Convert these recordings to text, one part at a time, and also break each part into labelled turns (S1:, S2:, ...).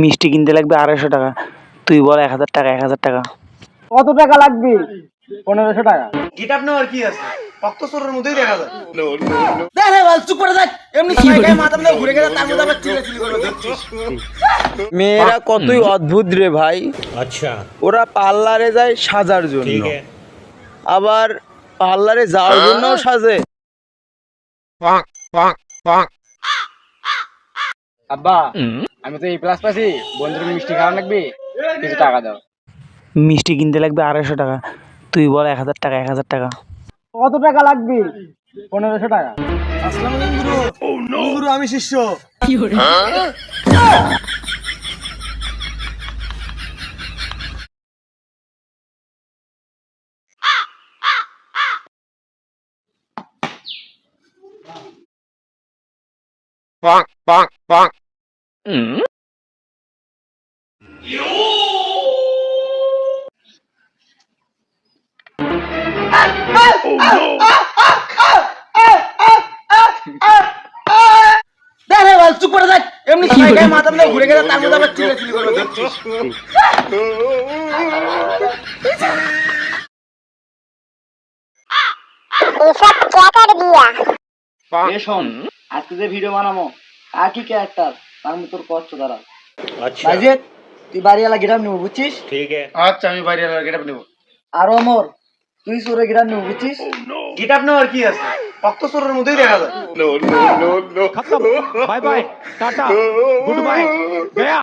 S1: মিষ্টি কিনতে লাগবে 250 টাকা, তুই বল 1000 টাকা। 1000 টাকা
S2: কত টাকা লাগবে? 1500 টাকা।
S3: গিটার নেওয়ার কি আছে? রক্ত চোরের মধ্যেই দেখা যায়।
S2: দেখে বল চুপ করে থাক। এমনি সবাই গায়ে মাথা দিয়ে ঘুরে গেছে, তার মধ্যে আবার চিল্লাচিল্লি করে দেখছিস।
S4: মেয়েরা কতই অদ্ভুত রে ভাই।
S5: अच्छा
S4: ওরা পার্লারে যায় সাজার জন্য,
S5: ठीक है
S4: আবার পার্লারে যাওয়ার জন্যও সাজে।
S2: আব্বা, আমি তো এই প্লাস পাইছি, বন্ধুর মিষ্টি খাওয়া লাগবে, কিছু টাকা দাও।
S1: মিষ্টি কিনতে লাগবে 250 টাকা, তুই বল 1000 টাকা। 1000 টাকা
S2: কত টাকা লাগবে? 1500 টাকা। আসসালামু আলাইকুম গুরু। গুরু আমি শিষ্য। দেখে বল চুপ করে থাক। এমনি সবাই গায়ে মাথা দিয়ে ঘুরে গেছে, তার মধ্যে আবার চিল্লাচিল্লি করে দেখছিস। এ শোন, আজকে যে ভিডিও বানাবো আর কি ক্যারেক্টার তার মতো তোর কষ্ট দ্বারা।
S5: अच्छा
S2: বাজেট তুই বাড়িওয়ালা গিটার নেবো বুঝছিস?
S5: ठीक है
S3: আচ্ছা, আমি বাইরে গিটার নেব।
S2: আর অমর তুই চোরে গিটার নেবো বুঝছিস?
S3: গিটার নেওয়ার কি আছে? রক্ত চোরের মধ্যেই দেখা যায়।
S5: Bye bye tata good bye गया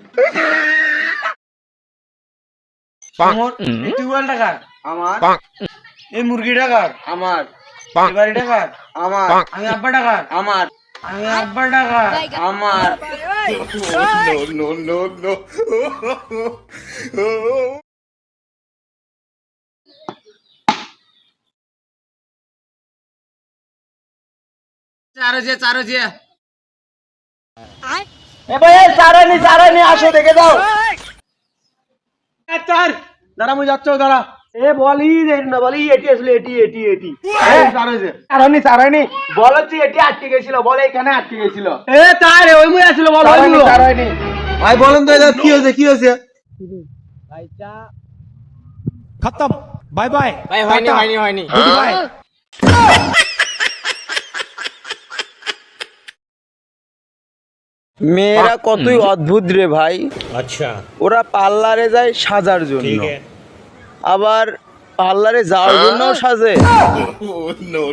S3: অমর, এই টিউবওয়েল টাকার আমার, এই মুরগি টাকার আমার, এই বাড়ি টাকার আমার, আমি আব্বা টাকার আমার, আমি আব্বা টাকার আমার। চারো যে
S2: এ ভাই চারানি আসো দেখে যাও।
S3: চার দাঁড়া, মুই যাচ্ছ দাঁড়া।
S2: এ বলি না বলি এটি আসলে এটি
S3: চারো
S2: চারানি বল হচ্ছে এটি আটকে গেছিল, বল এখানে আটকে গেছিল।
S3: এ তার ওই মুই আসছিল বল
S2: চারানি
S3: ভাই বলেন তো এটা কি হয়েছে
S5: खत्म बाय बाय
S2: ভাই হয়নি
S5: गुड बाय
S4: মেয়েরা কতই অদ্ভুত রে ভাই।
S5: अच्छा
S4: ওরা পার্লারে যায় সাজার জন্য,
S5: ठीक है
S4: আবার পার্লারে যাওয়ার জন্যও সাজে।
S3: no